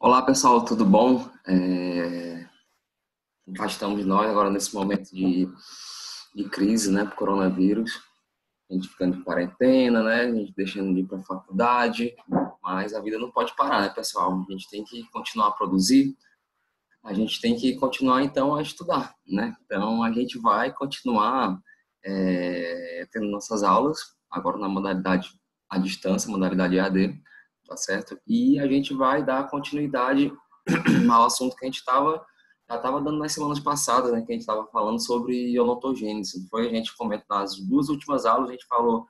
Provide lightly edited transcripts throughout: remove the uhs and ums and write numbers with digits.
Olá pessoal, tudo bom? Cá estamos nós agora nesse momento de crise, né, por coronavírus. A gente ficando de quarentena, né, a gente deixando de ir para a faculdade, mas a vida não pode parar, né, pessoal? A gente tem que continuar a produzir, a gente tem que continuar então a estudar, né? Então a gente vai continuar tendo nossas aulas, agora na modalidade à distância, modalidade EAD, tá certo? E a gente vai dar continuidade ao assunto que a gente já estava dando nas semanas passadas, né, que a gente estava falando sobre odontogênese. Foi a gente comentou nas duas últimas aulas, a gente falou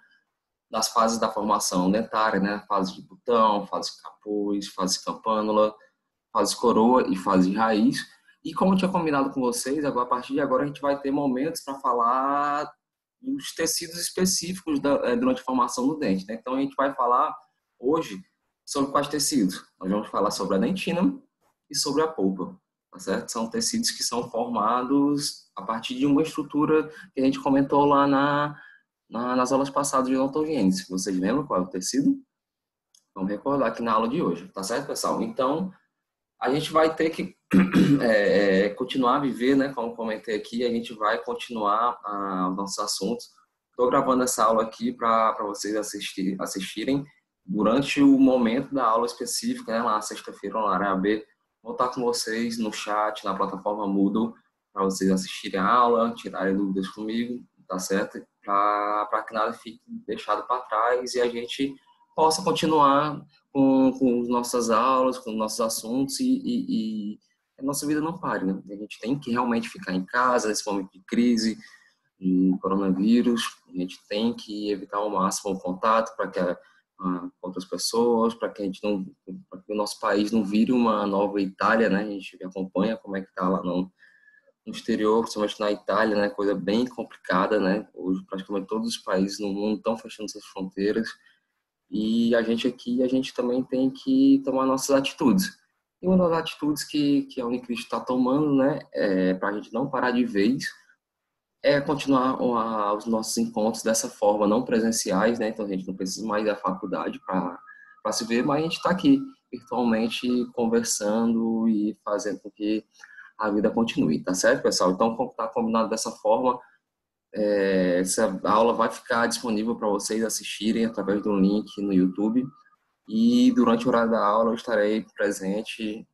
das fases da formação dentária, né, fase de botão, fase de capuz, fase de campânula, fase coroa e fase de raiz. E como eu tinha combinado com vocês, agora, a partir de agora a gente vai ter momentos para falar dos tecidos específicos durante a formação do dente, né? Então a gente vai falar hoje sobre quais tecidos. Nós vamos falar sobre a dentina e sobre a polpa, tá certo? São tecidos que são formados a partir de uma estrutura que a gente comentou lá nas aulas passadas de odontogênese. Vocês lembram qual é o tecido? Vamos recordar aqui na aula de hoje, tá certo, pessoal? Então, a gente vai ter que continuar a viver, né? Como comentei aqui, a gente vai continuar os nossos assuntos. Estou gravando essa aula aqui para vocês assistirem durante o momento da aula específica, né? Lá sexta-feira, na área B. Vou estar com vocês no chat, na plataforma Moodle, para vocês assistirem a aula, tirarem dúvidas comigo, tá certo? Para que nada fique deixado para trás e a gente possa continuar com nossas aulas, com nossos assuntos e a nossa vida não pare, né? A gente tem que realmente ficar em casa nesse momento de crise, de coronavírus, a gente tem que evitar ao máximo o contato para que outras pessoas, para que a gente não, para que o nosso país não vire uma nova Itália, né? A gente acompanha como é que está lá no exterior, principalmente na Itália, né? Coisa bem complicada, né? Hoje praticamente todos os países no mundo estão fechando suas fronteiras. E a gente aqui, a gente também tem que tomar nossas atitudes. E uma das atitudes que a Unicristo está tomando, né, para a gente não parar de vez, é continuar os nossos encontros dessa forma, não presenciais, né? Então a gente não precisa mais da faculdade para se ver, mas a gente está aqui virtualmente conversando e fazendo com que a vida continue, tá certo, pessoal? Então, como está combinado dessa forma, essa aula vai ficar disponível para vocês assistirem através de um link no YouTube. E durante o horário da aula eu estarei presente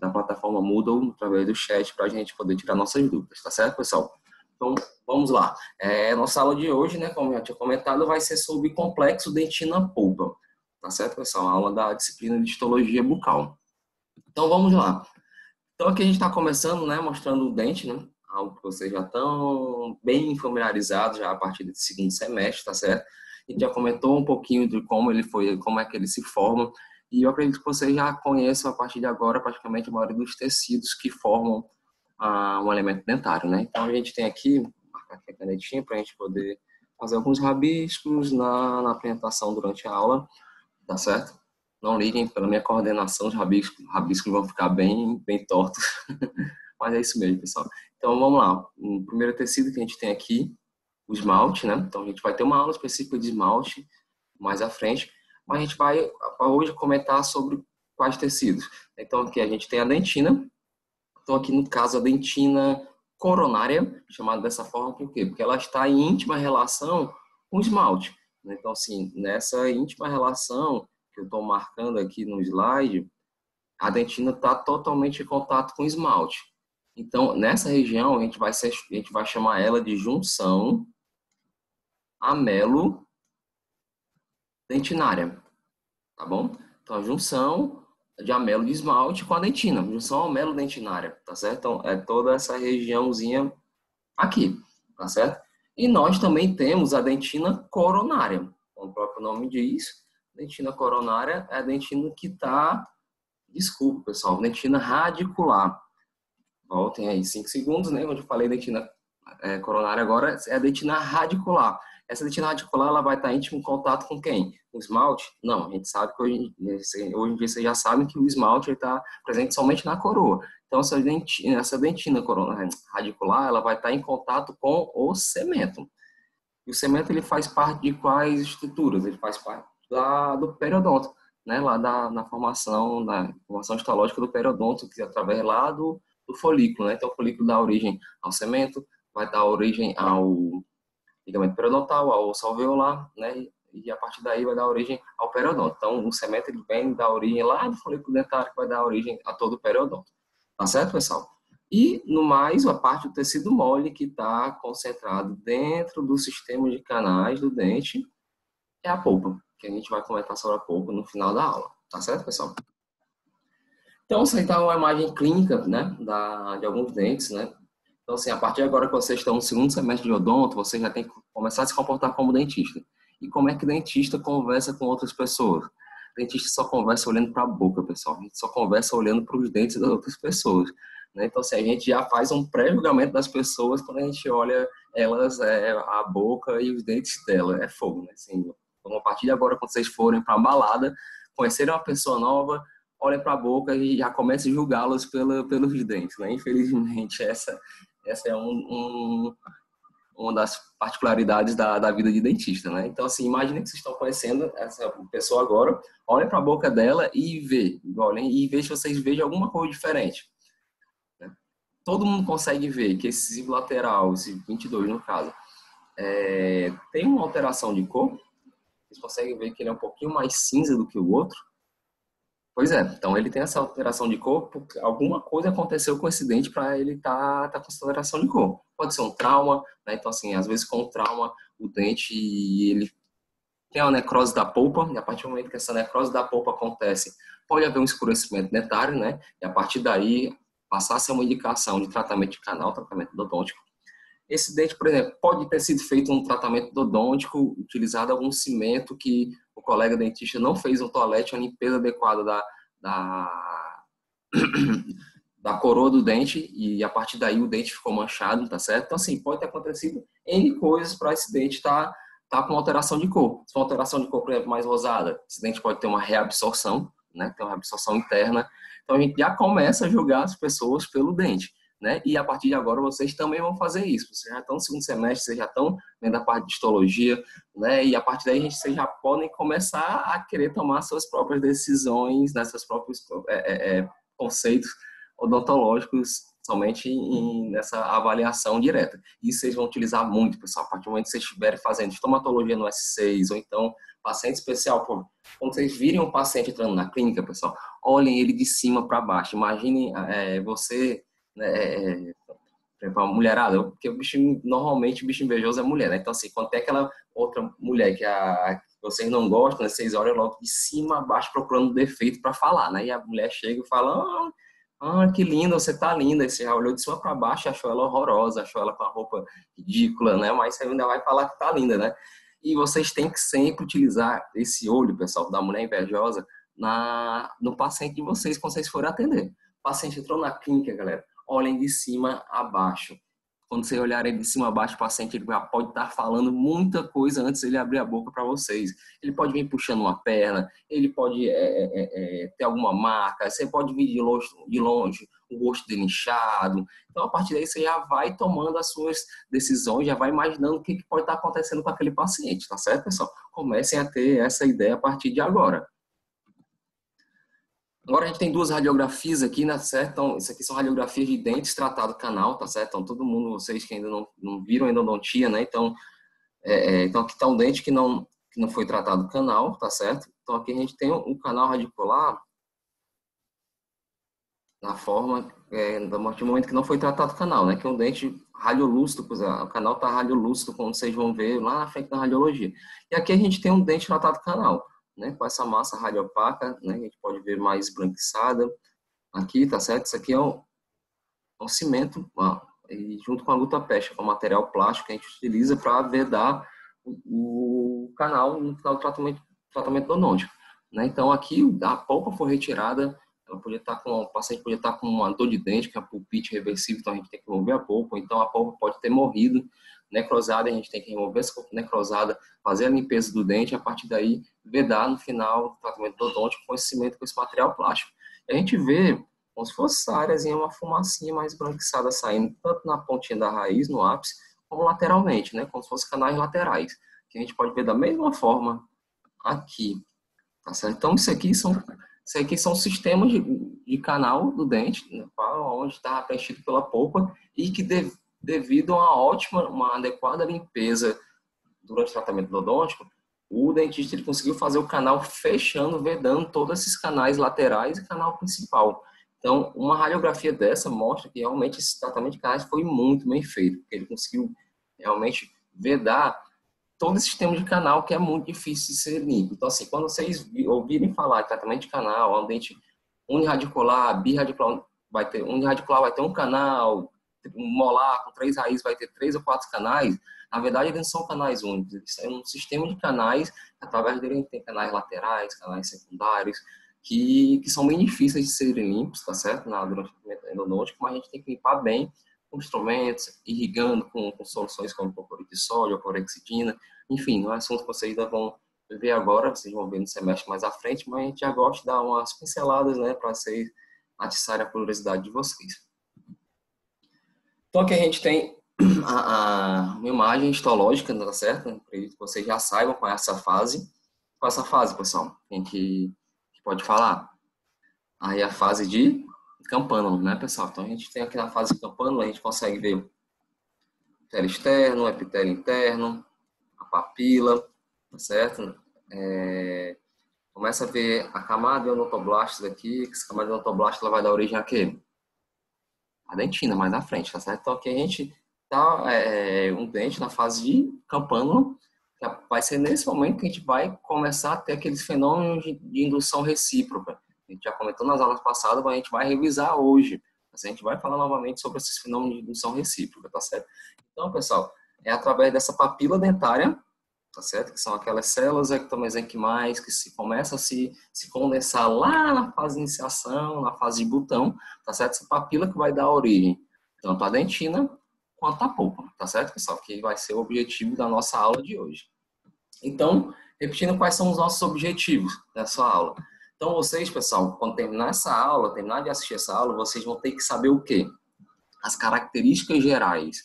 na plataforma Moodle, através do chat, para a gente poder tirar nossas dúvidas, tá certo, pessoal? Então, vamos lá. Nossa aula de hoje, né, como eu já tinha comentado, vai ser sobre complexo dentina-polpa, tá certo, pessoal? A aula da disciplina de histologia bucal. Então, vamos lá. Então, aqui a gente está começando, né, mostrando o dente, né? Algo que vocês já estão bem familiarizados já a partir desse segundo semestre, tá certo? A gente já comentou um pouquinho de como ele foi, como é que ele se forma, e eu acredito que vocês já conheçam a partir de agora praticamente a maioria dos tecidos que formam um elemento dentário, né? Então a gente tem aqui, vou marcar aqui a canetinha para a gente poder fazer alguns rabiscos na apresentação durante a aula, tá certo? Não liguem pela minha coordenação, os rabiscos vão ficar bem tortos. Mas é isso mesmo, pessoal. Então, vamos lá. O primeiro tecido que a gente tem aqui, o esmalte, né? Então, a gente vai ter uma aula específica de esmalte mais à frente, mas a gente vai hoje comentar sobre quais tecidos. Então, aqui a gente tem a dentina. Então, aqui no caso, a dentina coronária, chamada dessa forma, por quê? Porque ela está em íntima relação com o esmalte, né? Então, assim, nessa íntima relação que eu estou marcando aqui no slide, a dentina está totalmente em contato com o esmalte. Então, nessa região, a gente vai chamar ela de junção amelo-dentinária, tá bom? Então, a junção de amelo de esmalte com a dentina, junção amelo-dentinária, tá certo? Então, é toda essa regiãozinha aqui, tá certo? E nós também temos a dentina coronária, como o próprio nome diz, dentina coronária é a dentina que está, desculpa pessoal, dentina radicular. Voltem aí 5 segundos, né? Onde eu falei dentina coronária agora, é a dentina radicular. Essa dentina radicular ela vai estar em íntimo contato com quem? Com o esmalte? Não, a gente sabe que hoje em dia vocês já sabem que o esmalte está presente somente na coroa. Então, essa dentina radicular ela vai estar em contato com o cemento. E o cemento ele faz parte de quais estruturas? Ele faz parte do periodonto. né, lá na formação histológica do periodonto, que é através lá do folículo, né? Então, o folículo dá origem ao cemento, vai dar origem ao ligamento periodontal, ao osso alveolar, né? E a partir daí vai dar origem ao periodonto. Então, o cemento ele vem da origem lá do folículo dentário, que vai dar origem a todo o periodonto. Tá certo, pessoal? E, no mais, a parte do tecido mole que está concentrado dentro do sistema de canais do dente é a polpa, que a gente vai comentar sobre a polpa no final da aula. Tá certo, pessoal? Então, isso aí está uma imagem clínica, né, de alguns dentes, né? Então, assim, a partir de agora que vocês estão no segundo semestre de odonto, vocês já têm que começar a se comportar como dentista. E como é que dentista conversa com outras pessoas? Dentista só conversa olhando para a boca, pessoal. A gente só conversa olhando para os dentes das outras pessoas, né? Então, assim, a gente já faz um pré-julgamento das pessoas quando a gente olha elas, a boca e os dentes dela. É fogo, né? Assim, então, a partir de agora, quando vocês forem para a balada, conhecerem uma pessoa nova, olhem para a boca e já comecem a julgá-los pelos dentes, né? Infelizmente, essa é uma das particularidades da vida de dentista, né? Então, assim, imagine que vocês estão conhecendo essa pessoa agora, olhem para a boca dela e olhem e vejam se vocês vejam alguma coisa diferente. Né? Todo mundo consegue ver que esse siso lateral, esse 22 no caso, tem uma alteração de cor. Vocês conseguem ver que ele é um pouquinho mais cinza do que o outro. Pois é, então ele tem essa alteração de cor, porque alguma coisa aconteceu com esse dente para ele tá com essa alteração de cor. Pode ser um trauma, né? Então, assim, às vezes com o trauma, o dente ele tem uma necrose da polpa, e a partir do momento que essa necrose da polpa acontece, pode haver um escurecimento dentário, né? E a partir daí, passar a ser uma indicação de tratamento de canal, tratamento odontológico. Esse dente, por exemplo, pode ter sido feito um tratamento odontológico, utilizado algum cimento que o colega dentista não fez um toalete, uma limpeza adequada da, da coroa do dente e a partir daí o dente ficou manchado, tá certo? Então, assim, pode ter acontecido N coisas para esse dente tá com alteração de cor. Se for uma alteração de cor, por exemplo, mais rosada, esse dente pode ter uma reabsorção, né? Tem uma reabsorção interna. Então, a gente já começa a julgar as pessoas pelo dente. Né? E a partir de agora vocês também vão fazer isso. Vocês já estão no segundo semestre, vocês já estão vendo a parte de histologia, né? E a partir daí vocês já podem começar a querer tomar suas próprias decisões, né? Seus próprios conceitos odontológicos somente nessa avaliação direta. Isso vocês vão utilizar muito, pessoal. A partir do momento que vocês estiverem fazendo estomatologia no S6 ou então paciente especial, quando vocês virem um paciente entrando na clínica, pessoal, olhem ele de cima para baixo. Imaginem você por exemplo, a mulherada, porque normalmente o bicho invejoso é mulher, né? Então, assim, quando tem aquela outra mulher que vocês não gostam, né? Vocês olham logo de cima a baixo procurando defeito para falar, né? E a mulher chega e fala, que linda, você tá linda. E você já olhou de cima para baixo, achou ela horrorosa, achou ela com a roupa ridícula, né? Mas você ainda vai falar que tá linda, né? E vocês têm que sempre utilizar esse olho, pessoal, da mulher invejosa no paciente de vocês quando vocês forem atender. O paciente entrou na clínica, galera, olhem de cima a baixo. Quando vocês olharem de cima a baixo, o paciente ele já pode estar falando muita coisa antes de ele abrir a boca para vocês. Ele pode vir puxando uma perna, ele pode ter alguma marca, você pode vir de longe o rosto dele inchado. Então, a partir daí, você já vai tomando as suas decisões, já vai imaginando o que pode estar acontecendo com aquele paciente, tá certo, pessoal? Comecem a ter essa ideia a partir de agora. Agora a gente tem duas radiografias aqui, né, certo? Então, isso aqui são radiografias de dentes tratado canal, tá certo? Então, todo mundo, vocês que ainda não viram a endodontia, né? Então, então aqui está um dente que não foi tratado canal, tá certo? Então, aqui a gente tem um canal radicular na forma, do momento que não foi tratado canal, né? Que é um dente radiolúcido, o canal está radiolúcido, como vocês vão ver lá na frente da radiologia. E aqui a gente tem um dente tratado canal, né, com essa massa radiopaca, né, a gente pode ver mais esbranquiçada aqui, tá certo? Isso aqui é um cimento, e junto com a luta-peste, que é um material plástico que a gente utiliza para vedar o canal no final do tratamento endodôntico, né? Então aqui a polpa foi retirada, o paciente podia estar com uma dor de dente, que é a pulpite reversível, então a gente tem que remover a polpa, então a polpa pode ter morrido, necrosada, a gente tem que remover essa polpa necrosada, fazer a limpeza do dente, e a partir daí vedar no final do tratamento endodôntico com esse cimento, com esse material plástico. E a gente vê como se fosse áreazinha, uma fumacinha mais branquiçada saindo, tanto na pontinha da raiz, no ápice, como lateralmente, né? Como se fossem canais laterais, que a gente pode ver da mesma forma aqui, tá certo? Então, isso aqui são sistemas de canal do dente, né, onde está preenchido pela polpa e que devido a uma adequada limpeza durante o tratamento endodôntico, o dentista ele conseguiu fazer o canal fechando, vedando todos esses canais laterais e canal principal. Então, uma radiografia dessa mostra que realmente esse tratamento de canais foi muito bem feito, porque ele conseguiu realmente vedar todo esse sistema de canal que é muito difícil de ser limpo. Então, assim, quando vocês ouvirem falar de tratamento de canal, onde dente uniradicular, biradicular, uniradicular vai ter um canal, um molar com 3 raízes vai ter 3 ou 4 canais, na verdade eles não são canais únicos, eles são um sistema de canais, através dele tem canais laterais, canais secundários, que são bem difíceis de serem limpos, tá certo? Durante o tratamento endodôntico, mas a gente tem que limpar bem com instrumentos, irrigando com soluções como hipoclorito de sódio, clorexidina, enfim, não é assunto que vocês ainda vão ver agora, vocês vão ver no semestre mais à frente, mas a gente já gosta de dar umas pinceladas, né, para vocês atiçarem a curiosidade de vocês. Então aqui a gente tem uma imagem histológica, tá certo? Acredito que vocês já saibam qual é essa fase. Qual é essa fase, pessoal? Quem que pode falar? Aí a fase de campânula, né, pessoal? Então a gente tem aqui na fase de campânula, a gente consegue ver o epitélio externo, o epitélio interno, a papila, tá certo? Começa a ver a camada de odontoblastos aqui, que essa camada de odontoblastos ela vai dar origem a quê? A dentina, mais na frente, tá certo? Então aqui a gente tá um dente na fase de campânula, que vai ser nesse momento que a gente vai começar a ter aqueles fenômenos de indução recíproca. A gente já comentou nas aulas passadas, mas a gente vai revisar hoje. A gente vai falar novamente sobre esses fenômenos de indução recíproca, tá certo? Então, pessoal, é através dessa papila dentária, tá certo? Que são aquelas células ectomesenquimais que começam a se condensar lá na fase de iniciação, na fase de botão, tá certo? Essa papila que vai dar origem tanto à dentina quanto à polpa, tá certo, pessoal? Que vai ser o objetivo da nossa aula de hoje. Então, repetindo quais são os nossos objetivos dessa aula. Então, vocês, pessoal, quando terminar essa aula, terminar de assistir essa aula, vocês vão ter que saber o quê? As características gerais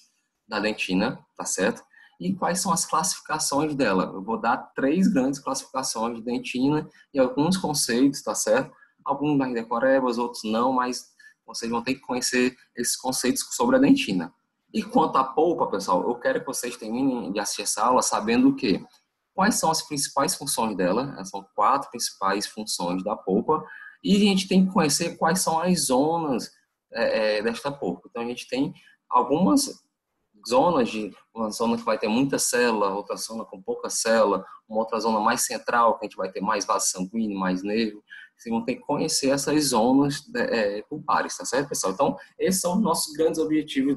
da dentina, tá certo? E quais são as classificações dela. Eu vou dar 3 grandes classificações de dentina e alguns conceitos, tá certo? Alguns mais decorebas, outros não, mas vocês vão ter que conhecer esses conceitos sobre a dentina. E quanto à polpa, pessoal, eu quero que vocês terminem de assistir essa aula sabendo o quê? Quais são as principais funções dela? São 4 principais funções da polpa. E a gente tem que conhecer quais são as zonas desta polpa. Então, a gente tem algumas zonas, uma zona que vai ter muita célula, outra zona com pouca célula, uma outra zona mais central, que a gente vai ter mais vaso sanguíneo, mais nervo. Vocês vão ter que conhecer essas zonas pulpares, tá certo, pessoal? Então, esses são os nossos grandes objetivos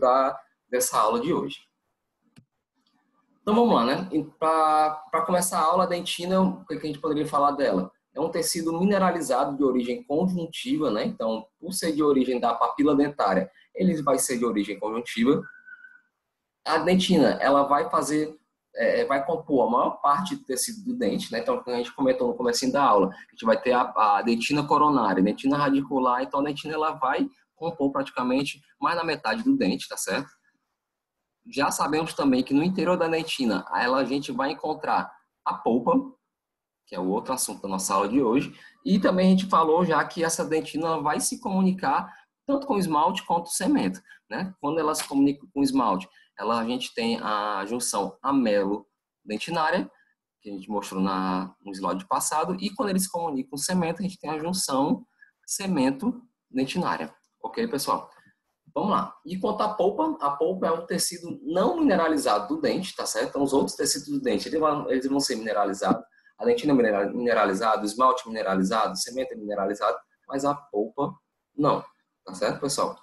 dessa aula de hoje. Então, vamos lá, né? Para começar a aula, a dentina, o que a gente poderia falar dela? É um tecido mineralizado de origem conjuntiva, né? Então, por ser de origem da papila dentária, ele vai ser de origem conjuntiva. A dentina, ela vai vai compor a maior parte do tecido do dente, né? Então, como a gente comentou no comecinho da aula, a gente vai ter a dentina coronária, a dentina radicular, então a dentina ela vai compor praticamente mais da metade do dente, tá certo? Já sabemos também que no interior da dentina, a gente vai encontrar a polpa, que é o outro assunto da nossa aula de hoje, e também a gente falou já que essa dentina vai se comunicar tanto com o esmalte quanto o cemento, né? Quando ela se comunica com o esmalte, a gente tem a junção amelo-dentinária, que a gente mostrou no slide passado, e quando eles se comunicam com o cemento, a gente tem a junção cemento-dentinária. Ok, pessoal? Vamos lá. E quanto à polpa, a polpa é um tecido não mineralizado do dente, tá certo? Então, os outros tecidos do dente, eles vão ser mineralizados. A dentina é mineralizada, o esmalte é mineralizado, o cemento é mineralizado, mas a polpa não. Tá certo, pessoal?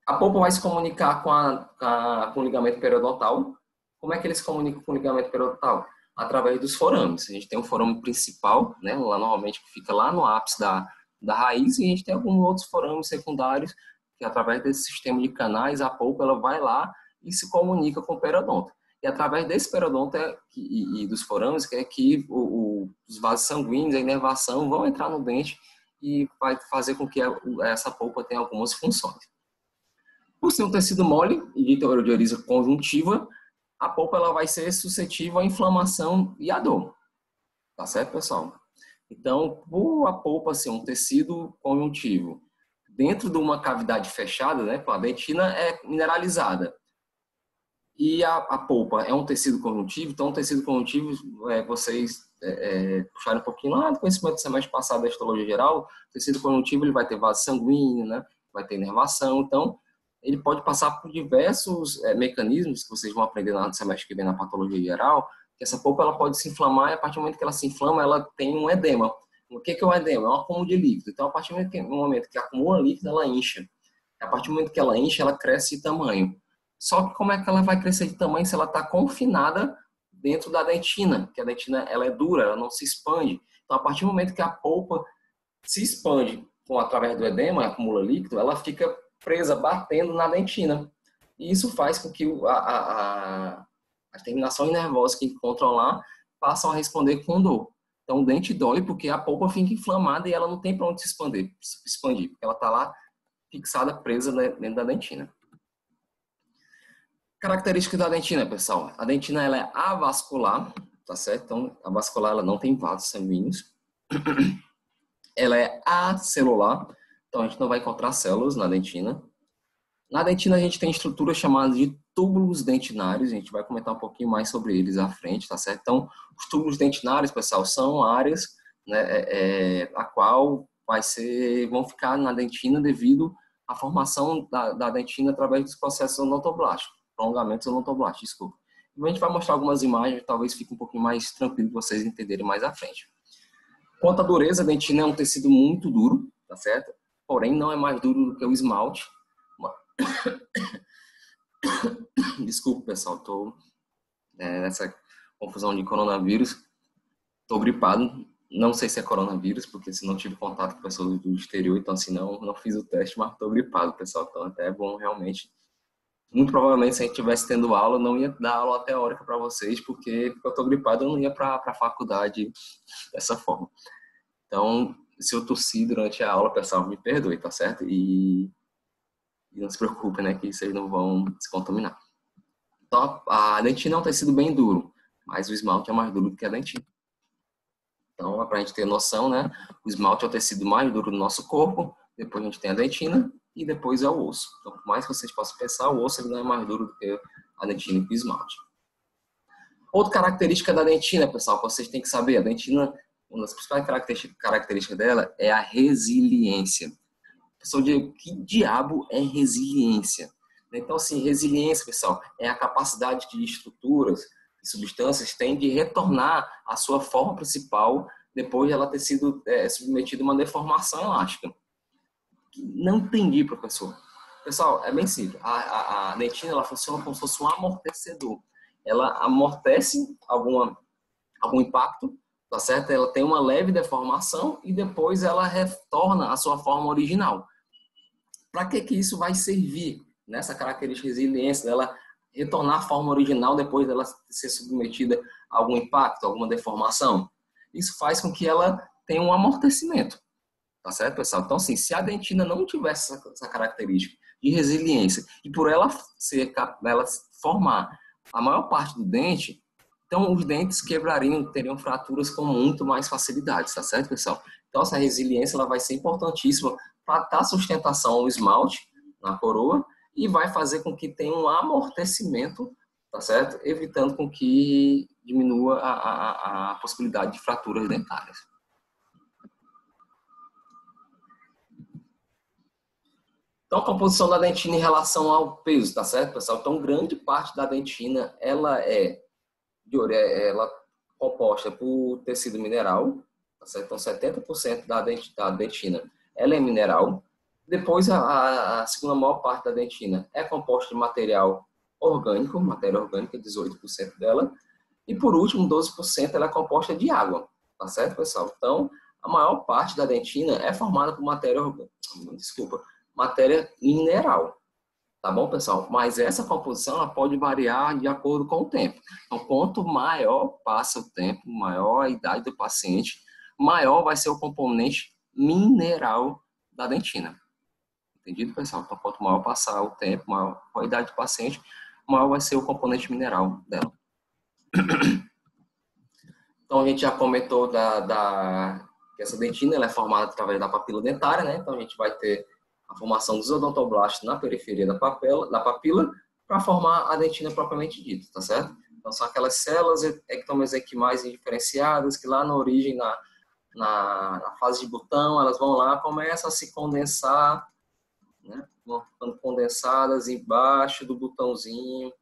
A polpa vai se comunicar com o ligamento periodontal. Como é que eles se comunicam com o ligamento periodontal? Através dos forames. A gente tem um forame principal, né, lá normalmente que fica lá no ápice da raiz, e a gente tem alguns outros forames secundários que através desse sistema de canais, a polpa ela vai lá e se comunica com o periodonto. E através desse periodonto e dos forames é que os vasos sanguíneos, a inervação vão entrar no dente e vai fazer com que essa polpa tenha algumas funções. Por ser um tecido mole e de origem conjuntiva, a polpa ela vai ser suscetível à inflamação e à dor. Tá certo, pessoal? Então, por a polpa ser um tecido conjuntivo dentro de uma cavidade fechada, né, a dentina é mineralizada, e a polpa é um tecido conjuntivo, então o tecido conjuntivo, vocês puxaram um pouquinho lá do conhecimento do semestre passado da histologia geral, o tecido conjuntivo ele vai ter vaso sanguíneo, né, vai ter inervação, então ele pode passar por diversos mecanismos que vocês vão aprender no semestre que vem na patologia geral, que essa polpa ela pode se inflamar e a partir do momento que ela se inflama, ela tem um edema. O que é o edema? É um acúmulo de líquido. Então, a partir do momento que acumula líquido, ela incha. A partir do momento que ela incha, ela cresce de tamanho. Só que como é que ela vai crescer de tamanho se ela está confinada dentro da dentina? Porque a dentina ela é dura, ela não se expande. Então, a partir do momento que a polpa se expande através do edema, acumula líquido, ela fica presa, batendo na dentina. E isso faz com que as terminações nervosas que encontram lá passam a responder com dor. Então, o dente dói porque a polpa fica inflamada e ela não tem para onde se expandir, porque ela está lá fixada, presa dentro da dentina. Características da dentina, pessoal. A dentina ela é avascular, tá certo? Então, a vascular ela não tem vasos sanguíneos. Ela é acelular, então a gente não vai encontrar células na dentina. Na dentina a gente tem estruturas chamadas de túbulos dentinários, a gente vai comentar um pouquinho mais sobre eles à frente, tá certo? Então, os túbulos dentinários, pessoal, são áreas, né, a qual vão ficar na dentina devido à formação da dentina através dos processos odontoblásticos, prolongamentos odontoblásticos, desculpa. A gente vai mostrar algumas imagens, talvez fique um pouquinho mais tranquilo para vocês entenderem mais à frente. Quanto à dureza, a dentina é um tecido muito duro, tá certo? Porém, não é mais duro do que o esmalte. Desculpa, pessoal, estou nessa confusão de coronavírus. Estou gripado, não sei se é coronavírus, porque se não tive contato com pessoas do exterior, então assim, não fiz o teste, mas estou gripado, pessoal. Então até é bom realmente. Muito provavelmente, se a gente estivesse tendo aula, eu não ia dar aula teórica para vocês, porque eu estou gripado, eu não ia para a faculdade dessa forma. Então, se eu tossir durante a aula, pessoal, me perdoe, tá certo? E não se preocupe, né, que vocês não vão se contaminar. Então, a dentina é um tecido bem duro, mas o esmalte é mais duro do que a dentina. Então, para a gente ter noção, né, o esmalte é o tecido mais duro do nosso corpo, depois a gente tem a dentina e depois é o osso. Então, por mais que vocês possam pensar, o osso ele não é mais duro do que a dentina e o esmalte. Outra característica da dentina, pessoal, que vocês têm que saber, a dentina, uma das principais características dela é a resiliência. Pessoal, que diabo é resiliência? Então, assim, resiliência, pessoal, é a capacidade de estruturas e substâncias têm de retornar à sua forma principal depois de ela ter sido submetida a uma deformação elástica. Não entendi, professor. Pessoal, é bem simples. A dentina ela funciona como se fosse um amortecedor. Ela amortece algum impacto, tá certo? Ela tem uma leve deformação e depois ela retorna à sua forma original. Para que isso vai servir? Nessa característica de resiliência dela retornar à forma original depois dela ser submetida a algum impacto, alguma deformação. Isso faz com que ela tenha um amortecimento. Tá certo, pessoal? Então, assim, se a dentina não tivesse essa característica de resiliência e por ela formar a maior parte do dente, então os dentes quebrariam, teriam fraturas com muito mais facilidade, tá certo, pessoal? Então, essa resiliência ela vai ser importantíssima para dar sustentação ao esmalte na coroa e vai fazer com que tenha um amortecimento, tá certo? Evitando com que diminua a possibilidade de fraturas dentárias. Então, a composição da dentina em relação ao peso, tá certo, pessoal? Então, grande parte da dentina, ela é composta por tecido mineral, tá certo? Então, 70% da dentina, ela é mineral. Depois, a segunda maior parte da dentina é composta de material orgânico, matéria orgânica, 18% dela. E, por último, 12% ela é composta de água, tá certo, pessoal? Então, a maior parte da dentina é formada por matéria mineral, tá bom, pessoal? Mas essa composição ela pode variar de acordo com o tempo. Então, quanto maior passa o tempo, maior a idade do paciente, maior vai ser o componente mineral da dentina. Entendido, pessoal? Então, quanto maior passar o tempo, maior a idade do paciente, maior vai ser o componente mineral dela. Então, a gente já comentou da que essa dentina ela é formada através da papila dentária, né? Então a gente vai ter a formação dos odontoblastos na periferia da papila para formar a dentina propriamente dita, tá certo? Então são aquelas células ectomesenquimais indiferenciadas que lá na origem, na fase de botão, elas vão lá, começam a se condensar, né? Vão ficando condensadas embaixo do botãozinho,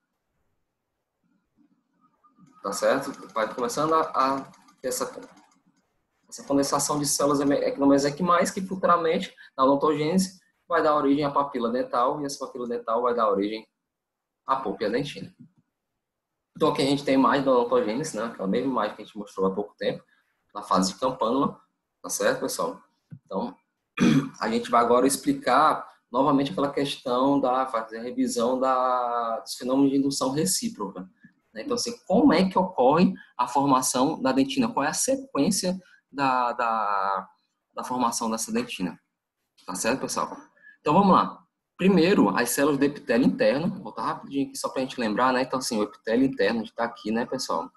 tá certo? Vai começando a ter essa condensação de células ectomesenquimais que futuramente, na odontogênese, vai dar origem à papila dental e essa papila dental vai dar origem à polpa e à dentina. Então aqui a gente tem imagem da odontogênese, né? Aquela mesma imagem que a gente mostrou há pouco tempo, na fase de campânula, tá certo, pessoal? Então, a gente vai agora explicar novamente aquela questão fazer a revisão dos fenômenos de indução recíproca. Então, assim, como é que ocorre a formação da dentina? Qual é a sequência da formação dessa dentina? Tá certo, pessoal? Então, vamos lá. Primeiro, as células do epitélio interno. Vou voltar rapidinho aqui só para a gente lembrar, né? Então, assim, o epitélio interno está aqui, né, pessoal?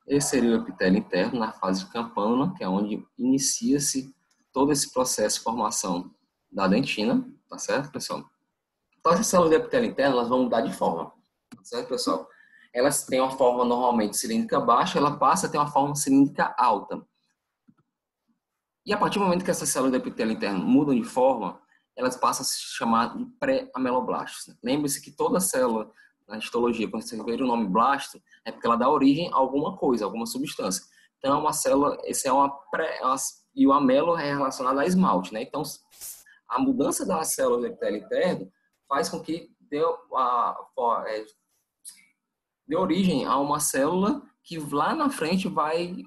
Esse seria o epitélio interno na fase de campânula, que é onde inicia-se todo esse processo de formação da dentina, tá certo, pessoal? Então, essas células do epitélio interno, elas vão mudar de forma, tá certo, pessoal? Elas têm uma forma normalmente cilíndrica baixa, ela passa a ter uma forma cilíndrica alta. E a partir do momento que essas células do epitélio interno mudam de forma, elas passam a se chamar de pré-ameloblastos. Lembre-se que toda célula, na histologia, quando você vê o nome blasto, é porque ela dá origem a alguma coisa, alguma substância. Então, uma célula, e o amelo é relacionado a esmalte, né? Então, a mudança da célula do epitélio interno faz com que dê origem a uma célula que lá na frente vai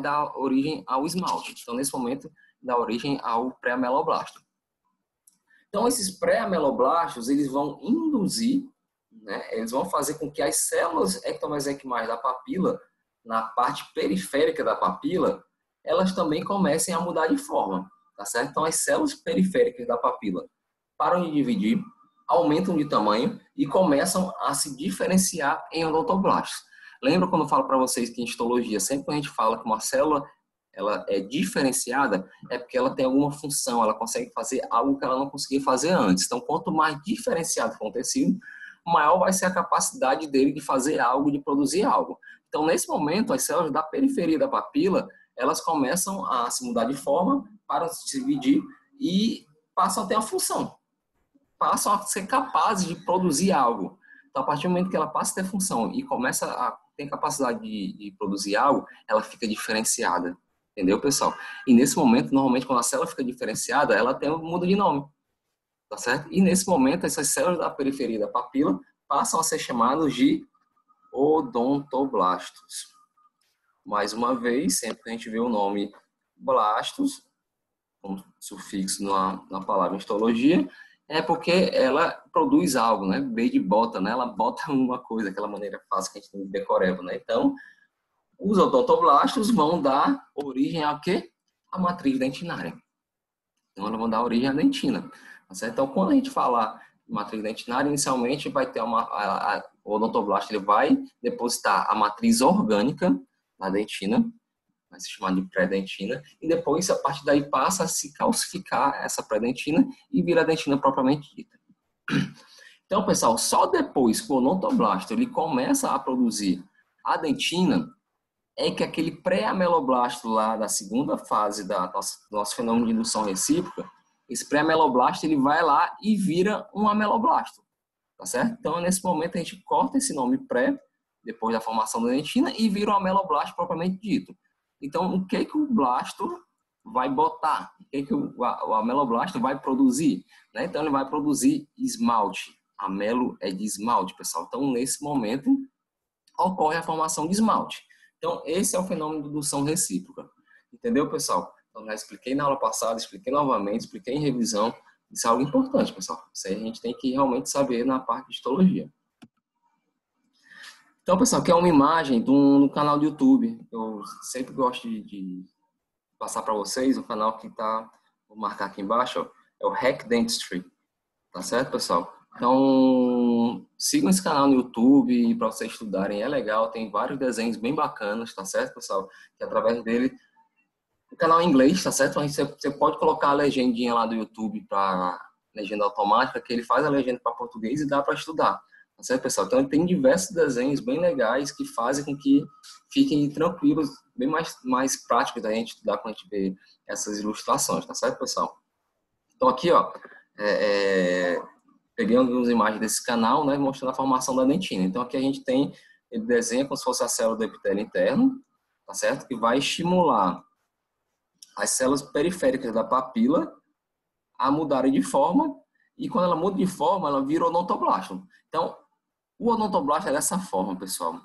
dar origem ao esmalte. Então, nesse momento, dá origem ao pré-ameloblasto. Então, esses pré-ameloblastos, eles vão induzir, né, eles vão fazer com que as células ectomesenquimais da papila, na parte periférica da papila, elas também comecem a mudar de forma, tá certo? Então, as células periféricas da papila param de dividir, aumentam de tamanho e começam a se diferenciar em odontoblastos. Lembra quando eu falo para vocês que em histologia, sempre que a gente fala que uma célula ela é diferenciada, é porque ela tem alguma função, ela consegue fazer algo que ela não conseguia fazer antes. Então, quanto mais diferenciado for o tecido, maior vai ser a capacidade dele de fazer algo, de produzir algo. Então, nesse momento, as células da periferia da papila, elas começam a se mudar de forma, para se dividir e passam a ter uma função. Passam a ser capazes de produzir algo. Então, a partir do momento que ela passa a ter função e começa a ter capacidade de produzir algo, ela fica diferenciada. Entendeu, pessoal? E nesse momento, normalmente, quando a célula fica diferenciada, ela muda de nome. Tá certo? E nesse momento, essas células da periferia da papila passam a ser chamadas de odontoblastos. Mais uma vez, sempre que a gente vê o nome blastos, com sufixo na palavra histologia, é porque ela produz algo, né? B de bota, né? Ela bota uma coisa, aquela maneira fácil que a gente tem de decoreba, né? Então, os odontoblastos vão dar origem a quê? A matriz dentinária. Então, elas vão dar origem à dentina. Tá certo? Então, quando a gente fala de matriz dentinária, inicialmente vai ter o odontoblasto, ele vai depositar a matriz orgânica na dentina, vai se chamar de pré-dentina, e depois, a partir daí, passa a se calcificar essa pré-dentina e vira a dentina propriamente dita. Então, pessoal, só depois que o odontoblasto ele começa a produzir a dentina, é que aquele pré-ameloblasto lá da segunda fase do nosso fenômeno de indução recíproca, esse pré-ameloblasto ele vai lá e vira um ameloblasto, tá certo? Então, nesse momento, a gente corta esse nome pré, depois da formação da dentina, e vira um ameloblasto propriamente dito. Então, o que o blasto vai botar? O que o ameloblasto vai produzir? Né? Então, ele vai produzir esmalte. Amelo é de esmalte, pessoal. Então, nesse momento, ocorre a formação de esmalte. Então, esse é o fenômeno de indução recíproca. Entendeu, pessoal? Então, já expliquei na aula passada, expliquei novamente, expliquei em revisão. Isso é algo importante, pessoal. Isso aí a gente tem que realmente saber na parte de histologia. Então, pessoal, aqui é uma imagem do canal do YouTube. Eu sempre gosto de passar para vocês o canal que está, vou marcar aqui embaixo, ó, é o Hack Dentistry. Tá certo, pessoal? Então, sigam esse canal no YouTube para vocês estudarem, é legal, tem vários desenhos bem bacanas, tá certo, pessoal? Que através dele, o canal é em inglês, tá certo? Mas você pode colocar a legendinha lá do YouTube para legenda automática, que ele faz a legenda para português e dá para estudar, tá certo, pessoal? Então, ele tem diversos desenhos bem legais que fazem com que fiquem tranquilos, bem mais práticos da gente estudar quando a gente vê essas ilustrações, tá certo, pessoal? Então, aqui, ó, peguei algumas imagens desse canal, né, mostrando a formação da dentina. Então, aqui a gente tem, ele desenha como se fosse a célula do epitélio interno, tá certo? Que vai estimular as células periféricas da papila a mudarem de forma, e quando ela muda de forma, ela vira odontoblasto. Então, o odontoblasto é dessa forma, pessoal.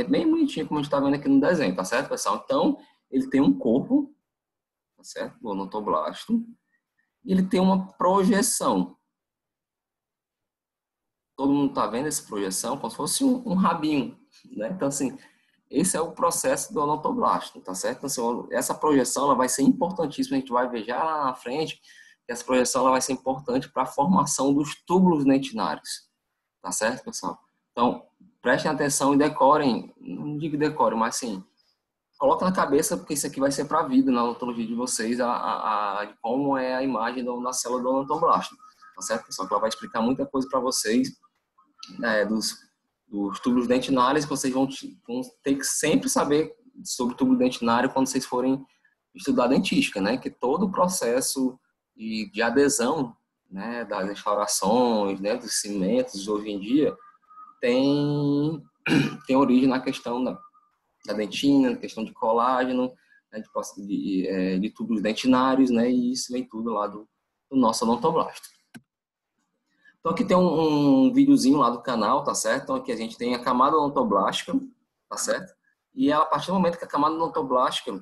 Bem bonitinho, como a gente está vendo aqui no desenho, tá certo, pessoal? Então, ele tem um corpo, tá certo? O odontoblasto, e ele tem uma projeção. Todo mundo está vendo essa projeção como se fosse um rabinho, né? Então, assim, esse é o processo do odontoblasto, tá certo? Então, assim, essa projeção ela vai ser importantíssima, a gente vai ver já lá na frente que essa projeção ela vai ser importante para a formação dos túbulos dentinários, tá certo, pessoal? Então, prestem atenção e decorem, não digo decorem, mas assim, coloca na cabeça, porque isso aqui vai ser para a vida na odontologia de vocês, de como é a imagem da célula do odontoblasto, tá certo, pessoal? Que ela vai explicar muita coisa para vocês, dos túbulos dentinários, que vocês vão ter que sempre saber sobre túbulo dentinário quando vocês forem estudar dentística, né? Que todo o processo de adesão, né, das restaurações, né, dos cimentos hoje em dia tem origem na questão da dentina, na questão de colágeno, né, de túbulos dentinários, né? E isso vem tudo lá do nosso odontoblasto. Então aqui tem um videozinho lá do canal, tá certo? Então aqui a gente tem a camada odontoblástica, tá certo? E a partir do momento que a camada odontoblástica,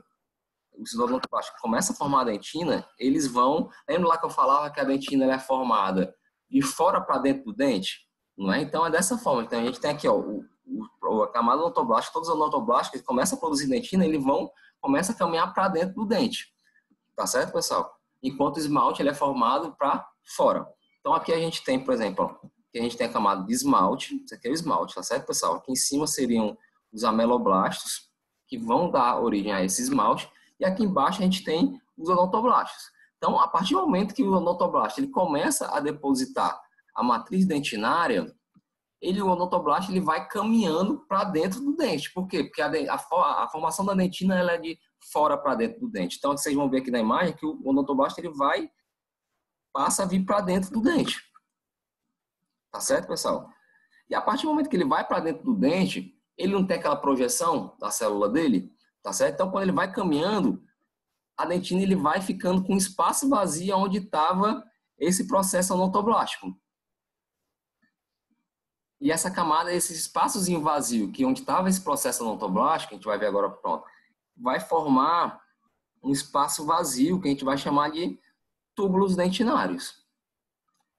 os odontoblastos começa a formar a dentina, eles vão... Lembra lá que eu falava que a dentina ela é formada de fora para dentro do dente? Não é? Então é dessa forma. Então a gente tem aqui, ó, a camada odontoblástica, todos os odontoblásticos que começam a produzir dentina, eles começam a caminhar para dentro do dente. Tá certo, pessoal? Enquanto o esmalte ele é formado para fora. Então aqui a gente tem, por exemplo, ó, aqui a gente tem a camada de esmalte, isso aqui é o esmalte, tá certo, pessoal? Aqui em cima seriam os ameloblastos, que vão dar origem a esse esmalte, e aqui embaixo a gente tem os odontoblastos. Então, a partir do momento que o odontoblasto ele começa a depositar a matriz dentinária, o odontoblasto ele vai caminhando para dentro do dente. Por quê? Porque a formação da dentina ela é de fora para dentro do dente. Então, vocês vão ver aqui na imagem que o odontoblasto ele passa a vir para dentro do dente. Tá certo, pessoal? E a partir do momento que ele vai para dentro do dente, ele não tem aquela projeção da célula dele, tá certo? Então, quando ele vai caminhando, a dentina ele vai ficando com espaço vazio onde estava esse processo odontoblástico. E essa camada, esses espaços vazio, que onde estava esse processo odontoblástico, a gente vai ver agora, pronto, vai formar um espaço vazio que a gente vai chamar de túbulos dentinários.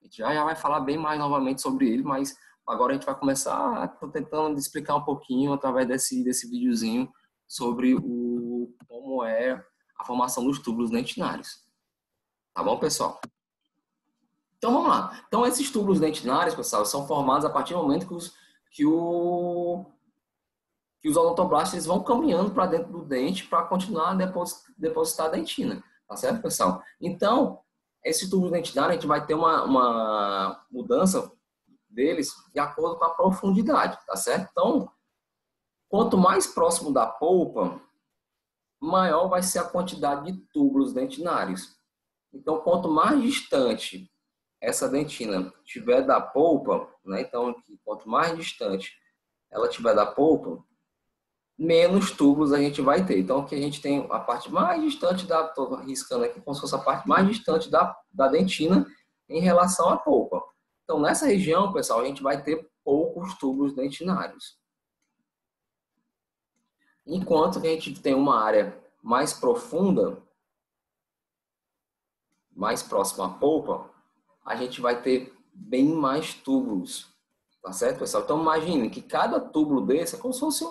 A gente já vai falar bem mais novamente sobre ele, mas agora a gente vai começar tentando explicar um pouquinho através desse videozinho sobre como é a formação dos túbulos dentinários. Tá bom, pessoal? Então vamos lá. Então esses túbulos dentinários, pessoal, são formados a partir do momento que os odontoblastos vão caminhando para dentro do dente para continuar a depositar a dentina. Tá certo, pessoal? Então, esse tubo dentinário, a gente vai ter uma mudança deles de acordo com a profundidade, tá certo? Então, quanto mais próximo da polpa, maior vai ser a quantidade de túbulos dentinários. Então, quanto mais distante essa dentina tiver da polpa, né? Então, quanto mais distante ela tiver da polpa, menos túbulos a gente vai ter. Então, aqui a gente tem a parte mais distante estou riscando aqui como se fosse a parte mais distante da dentina em relação à polpa. Então, nessa região, pessoal, a gente vai ter poucos túbulos dentinários. Enquanto que a gente tem uma área mais profunda, mais próxima à polpa, a gente vai ter bem mais túbulos. Tá certo, pessoal? Então, imagine que cada túbulo desse é como se fosse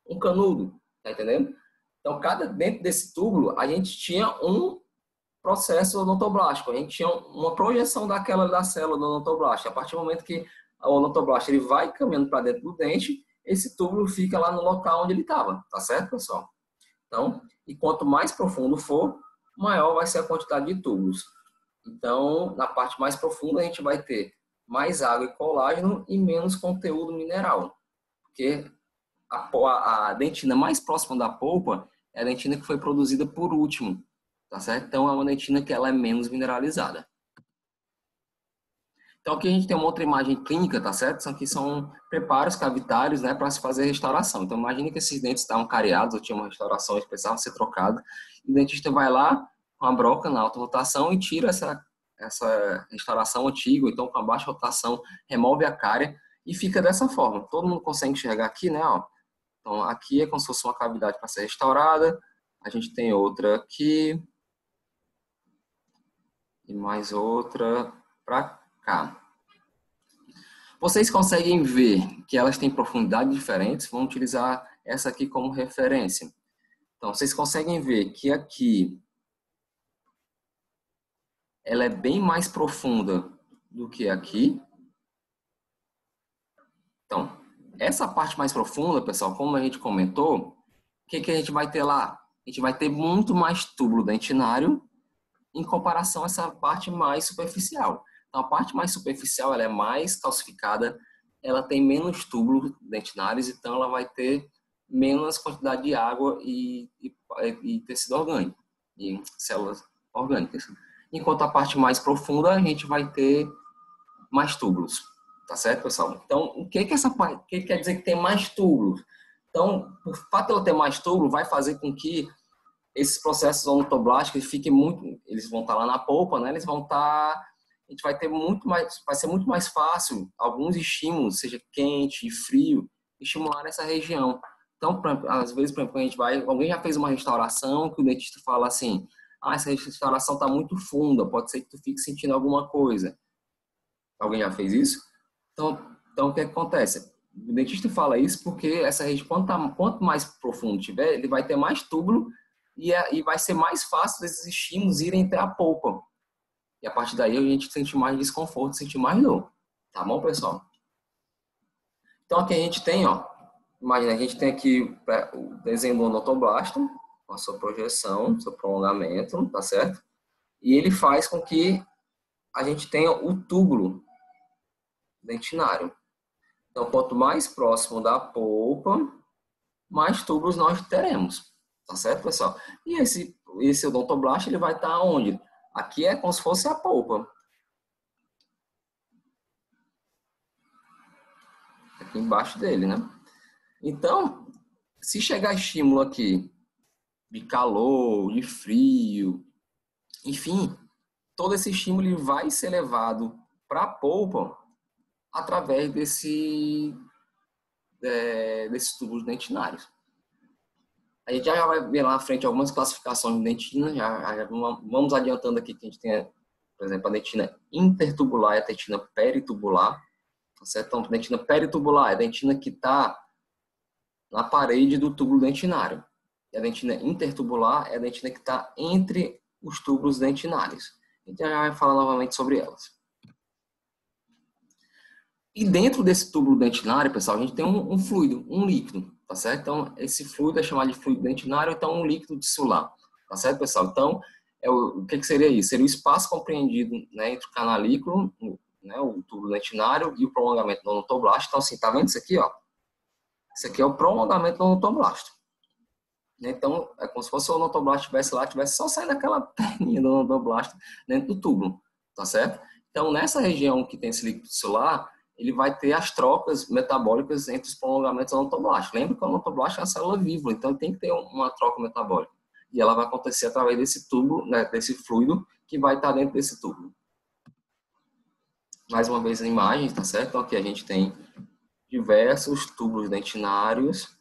um canudo, tá entendendo? Então, dentro desse túbulo, a gente tinha um processo odontoblástico. A gente tinha uma projeção da célula do odontoblasto. A partir do momento que o odontoblasto ele vai caminhando para dentro do dente, esse túbulo fica lá no local onde ele estava, tá certo, pessoal? Então, e quanto mais profundo for, maior vai ser a quantidade de túbulos. Então, na parte mais profunda, a gente vai ter mais água e colágeno e menos conteúdo mineral. Porque a dentina mais próxima da polpa é a dentina que foi produzida por último, tá certo? Então, é uma dentina que ela é menos mineralizada. Então, aqui a gente tem uma outra imagem clínica, tá certo? Aqui são preparos cavitários, né, para se fazer restauração. Então, imagine que esses dentes estavam cariados ou tinham uma restauração, eles precisavam ser trocados. O dentista vai lá com a broca na alta rotação e tira essa restauração antiga, então com a baixa rotação, remove a cárie e fica dessa forma. Todo mundo consegue enxergar aqui, né? Ó. Então, aqui é como se fosse uma cavidade para ser restaurada. A gente tem outra aqui. E mais outra para cá. Vocês conseguem ver que elas têm profundidades diferentes? Vamos utilizar essa aqui como referência. Então, vocês conseguem ver que aqui ela é bem mais profunda do que aqui. Então, essa parte mais profunda, pessoal, como a gente comentou, o que a gente vai ter lá? A gente vai ter muito mais túbulo dentinário em comparação a essa parte mais superficial. Então, a parte mais superficial ela é mais calcificada, ela tem menos túbulos dentinários, então ela vai ter menos quantidade de água e tecido orgânico, e células orgânicas. Enquanto a parte mais profunda, a gente vai ter mais túbulos. Tá certo, pessoal? Então, o que quer dizer que tem mais túbulos? Então, o fato de ela ter mais túbulo vai fazer com que esses processos odontoblásticos fiquem muito, eles vão estar lá na polpa, né? Eles vão estar, a gente vai ter muito mais, vai ser muito mais fácil alguns estímulos, seja quente e frio, estimular essa região. Então, às vezes, por exemplo, a gente vai, alguém já fez uma restauração que o dentista fala assim, essa restauração está muito funda, pode ser que tu fique sentindo alguma coisa. Alguém já fez isso? Então o que acontece? O dentista fala isso porque essa região, quanto mais profundo tiver, ele vai ter mais túbulo e vai ser mais fácil desses estímulos irem até a polpa. E a partir daí a gente sente mais desconforto, sente mais dor. Tá bom, pessoal? Então aqui a gente tem, ó, imagina, a gente tem aqui o desenho do odontoblasto, com a sua projeção, seu prolongamento, tá certo? E ele faz com que a gente tenha o túbulo dentinário. Então, quanto mais próximo da polpa, mais túbulos nós teremos. Tá certo, pessoal? E esse odontoblasto, ele vai estar onde? Aqui é como se fosse a polpa. Aqui embaixo dele, né? Então, se chegar estímulo aqui de calor, de frio, enfim, todo esse estímulo ele vai ser levado para a polpa através desses túbulos dentinários. A gente já vai ver lá na frente algumas classificações de dentina, já vamos adiantando aqui que a gente tem, por exemplo, a dentina intertubular e a dentina peritubular. Tá certo? Então, a dentina peritubular é a dentina que está na parede do túbulo dentinário. E a dentina intertubular é a dentina que está entre os túbulos dentinários. A gente já vai falar novamente sobre elas. E dentro desse túbulo dentinário, pessoal, a gente tem um fluido, um líquido, tá certo? Então, esse fluido é chamado de fluido dentinário, então um líquido tissular, tá certo, pessoal? Então, o que seria isso? Seria o espaço compreendido, né, entre o canalículo, né, o túbulo dentinário e o prolongamento do odontoblasto. Então, assim, tá vendo isso aqui, ó? Isso aqui é o prolongamento do odontoblasto. Então, é como se fosse o odontoblasto estivesse lá, tivesse só saindo aquela perninha do odontoblasto dentro do túbulo, tá certo? Então, nessa região que tem esse líquido tissular, ele vai ter as trocas metabólicas entre os prolongamentos odontoblastos. Lembra que o odontoblasto é uma célula viva, então tem que ter uma troca metabólica. E ela vai acontecer através desse túbulo, né, desse fluido que vai estar dentro desse túbulo. Mais uma vez a imagem, tá certo? Então aqui a gente tem diversos túbulos dentinários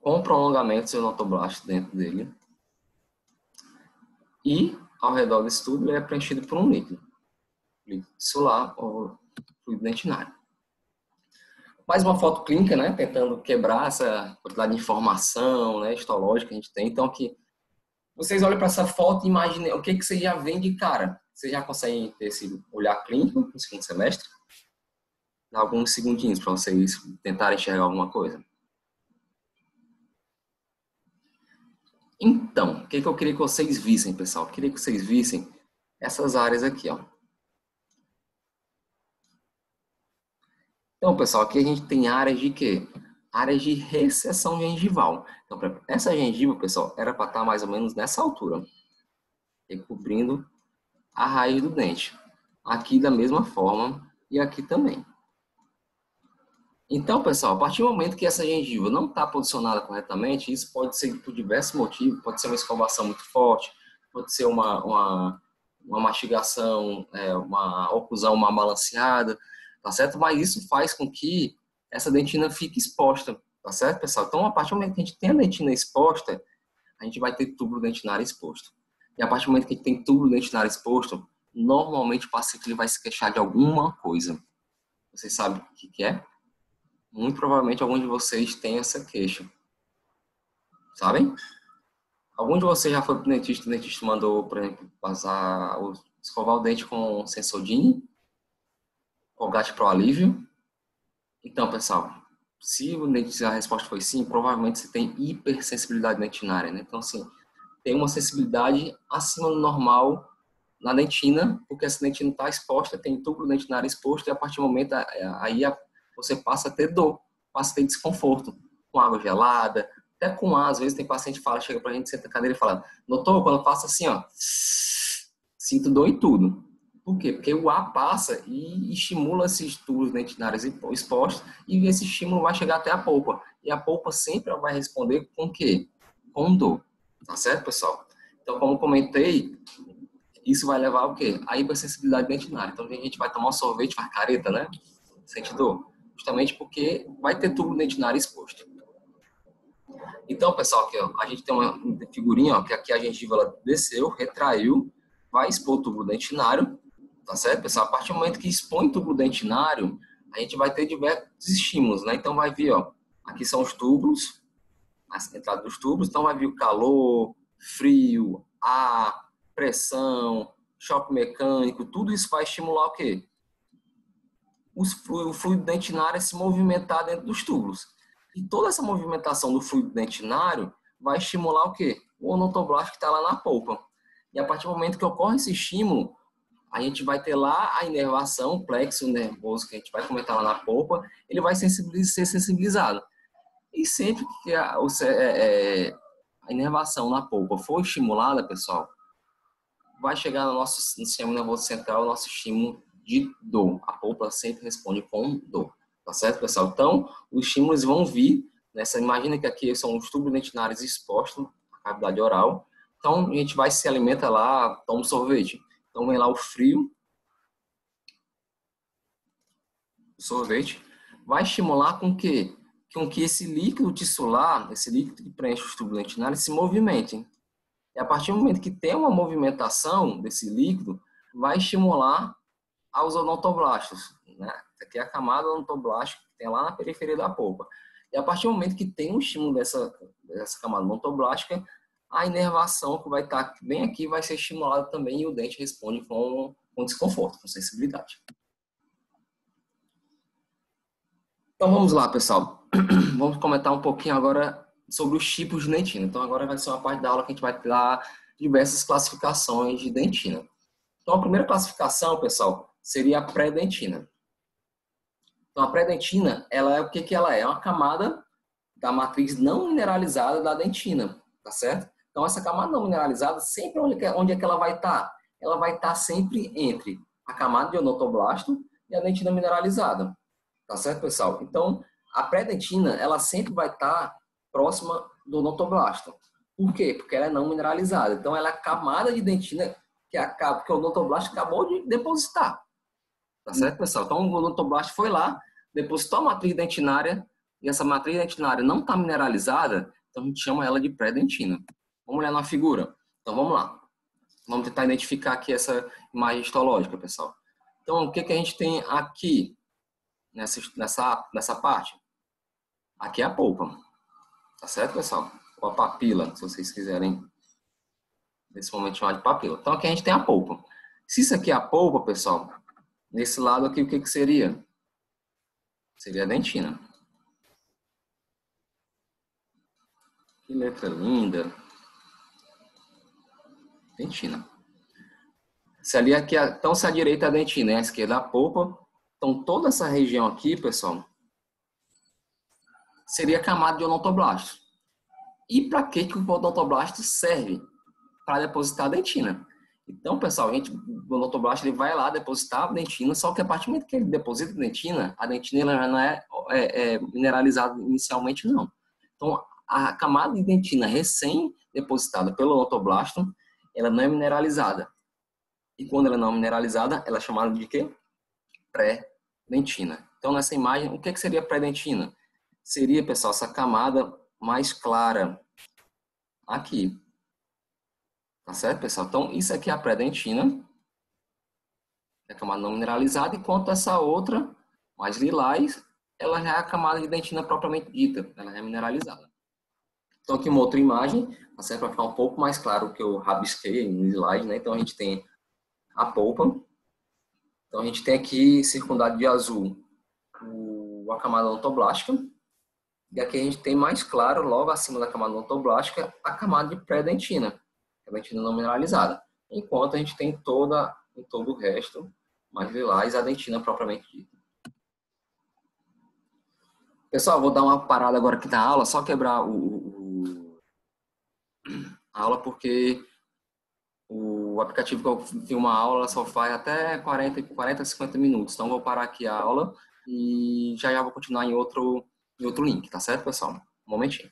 com prolongamentos odontoblastos dentro dele. E ao redor desse túbulo ele é preenchido por um líquido tissular ou fluido dentinário. Mais uma foto clínica, né, tentando quebrar essa quantidade de informação, né, histológica que a gente tem. Então, aqui Vocês olham para essa foto e imaginem o que vocês já veem de cara. Vocês já conseguem ter esse olhar clínico no segundo semestre? Dá alguns segundinhos para vocês tentarem enxergar alguma coisa. Então, o que eu queria que vocês vissem, pessoal? Eu queria que vocês vissem essas áreas aqui, ó. Então, pessoal, aqui a gente tem áreas de quê? Áreas de recessão gengival. Então, essa gengiva, pessoal, era para estar mais ou menos nessa altura, recobrindo a raiz do dente. Aqui da mesma forma e aqui também. Então, pessoal, a partir do momento que essa gengiva não está posicionada corretamente, isso pode ser por diversos motivos, pode ser uma escovação muito forte, pode ser uma mastigação, uma oclusão mal balanceada, tá certo? Mas isso faz com que essa dentina fique exposta, tá certo, pessoal? Então, a partir do momento que a gente tem a dentina exposta, a gente vai ter túbulo dentinário exposto. E a partir do momento que a gente tem túbulo dentinário exposto, normalmente o paciente ele vai se queixar de alguma coisa. Vocês sabem o que é? Muito provavelmente algum de vocês tem essa queixa. Sabem? Algum de vocês já foi para o dentista mandou, por exemplo, escovar o dente com Sensodyne, Colgate Pro Alívio? Então, pessoal, se a resposta foi sim, provavelmente você tem hipersensibilidade dentinária, né? Então, assim, tem uma sensibilidade acima do normal na dentina, porque essa dentina está exposta, tem túbulo dentinário exposto, e a partir do momento aí você passa a ter dor, passa a ter desconforto, com água gelada, até com ar. Às vezes tem paciente que fala, chega pra gente, senta na cadeira e fala, doutor, quando eu faço assim, ó, sinto dor e tudo. Por quê? Porque o ar passa e estimula esses túbulos dentinários expostos, e esse estímulo vai chegar até a polpa. E a polpa sempre vai responder com o quê? Com dor. Tá certo, pessoal? Então, como comentei, isso vai levar ao quê? A hipersensibilidade dentinária. Então, a gente vai tomar um sorvete, faz careta, né? Sente dor. Justamente porque vai ter túbulo dentinário exposto. Então, pessoal, aqui, ó, a gente tem uma figurinha, ó, que aqui a gengiva ela desceu, retraiu, vai expor o túbulo dentinário, tá certo, pessoal? A partir do momento que expõe o túbulo dentinário, a gente vai ter diversos estímulos, né? Então, vai vir, ó, aqui são os túbulos, a entrada dos túbulos, então vai vir o calor, frio, ar, pressão, choque mecânico, tudo isso vai estimular o quê? O fluido dentinário se movimentar dentro dos túbulos. E toda essa movimentação do fluido dentinário vai estimular o quê? O odontoblasto que está lá na polpa. E a partir do momento que ocorre esse estímulo, a gente vai ter lá a inervação, o plexo nervoso que a gente vai comentar lá na polpa, ele vai ser sensibilizado. E sempre que a inervação na polpa for estimulada, pessoal, vai chegar no nosso sistema nervoso central, o nosso estímulo de dor. A polpa sempre responde com dor. Tá certo, pessoal? Então, os estímulos vão vir nessa. Imagina que aqui são os túbulos dentinários expostos à cavidade oral. Então, a gente vai se alimenta lá, toma um sorvete. Então, vem lá o frio. O sorvete vai estimular com que esse líquido tissular, esse líquido que preenche os túbulos dentinários, se movimente. E a partir do momento que tem uma movimentação desse líquido, vai estimular aos odontoblastos, né? Aqui é a camada odontoblástica que tem lá na periferia da polpa. E a partir do momento que tem um estímulo dessa camada odontoblástica, a inervação que vai estar bem aqui vai ser estimulada também, e o dente responde com desconforto, com sensibilidade. Então vamos lá, pessoal. Vamos comentar um pouquinho agora sobre os tipos de dentina. Então agora vai ser uma parte da aula que a gente vai dar diversas classificações de dentina. Então a primeira classificação, pessoal, seria a pré-dentina. Então a pré-dentina, ela é o que ela é? É uma camada da matriz não mineralizada da dentina, tá certo? Então essa camada não mineralizada, sempre onde é que ela vai estar? Ela vai estar sempre entre a camada de odontoblasto e a dentina mineralizada. Tá certo, pessoal? Então, a pré-dentina, ela sempre vai estar próxima do odontoblasto. Por quê? Porque ela é não mineralizada. Então, ela é a camada de dentina que o odontoblasto acabou de depositar. Tá certo, pessoal? Então, o odontoblasto foi lá, depositou a matriz dentinária, e essa matriz dentinária não está mineralizada, então a gente chama ela de pré-dentina. Vamos olhar na figura. Então, vamos lá. Vamos tentar identificar aqui essa imagem histológica, pessoal. Então, o que a gente tem aqui? Nessa parte. Aqui é a polpa. Tá certo, pessoal? Ou a papila, se vocês quiserem nesse momento chamado de papila. Então aqui a gente tem a polpa. Se isso aqui é a polpa, pessoal, nesse lado aqui o que seria? Seria a dentina. Que letra linda. Dentina. Então, se a direita é a dentina e a esquerda é a polpa, então toda essa região aqui, pessoal, seria camada de odontoblasto. E para que o odontoblasto serve? Para depositar a dentina. Então, pessoal, o odontoblasto ele vai lá depositar a dentina, só que a partir do momento que ele deposita a dentina ela não é mineralizada inicialmente, não. Então, a camada de dentina recém-depositada pelo odontoblasto, ela não é mineralizada. E quando ela não é mineralizada, ela é chamada de quê? Pré-dentina. Então, nessa imagem, o que seria pré-dentina? Seria, pessoal, essa camada mais clara aqui. Tá certo, pessoal? Então, isso aqui é a pré-dentina, é a camada não mineralizada, enquanto essa outra, mais lilás, ela já é a camada de dentina propriamente dita, ela já é mineralizada. Então, aqui uma outra imagem, tá certo? Para ficar um pouco mais claro o que eu rabisquei no slide, né? Então, a gente tem a polpa. Então, a gente tem aqui, circundado de azul, a camada odontoblástica. E aqui a gente tem mais claro, logo acima da camada odontoblástica, a camada de pré-dentina, a dentina não mineralizada. Enquanto a gente tem em todo o resto, mais lilás, a dentina propriamente dita. Pessoal, vou dar uma parada agora aqui na aula, só quebrar a aula, porque o aplicativo que eu filmo a aula só faz até 40, 50 minutos. Então, vou parar aqui a aula e já vou continuar em outro link, tá certo, pessoal? Um momentinho.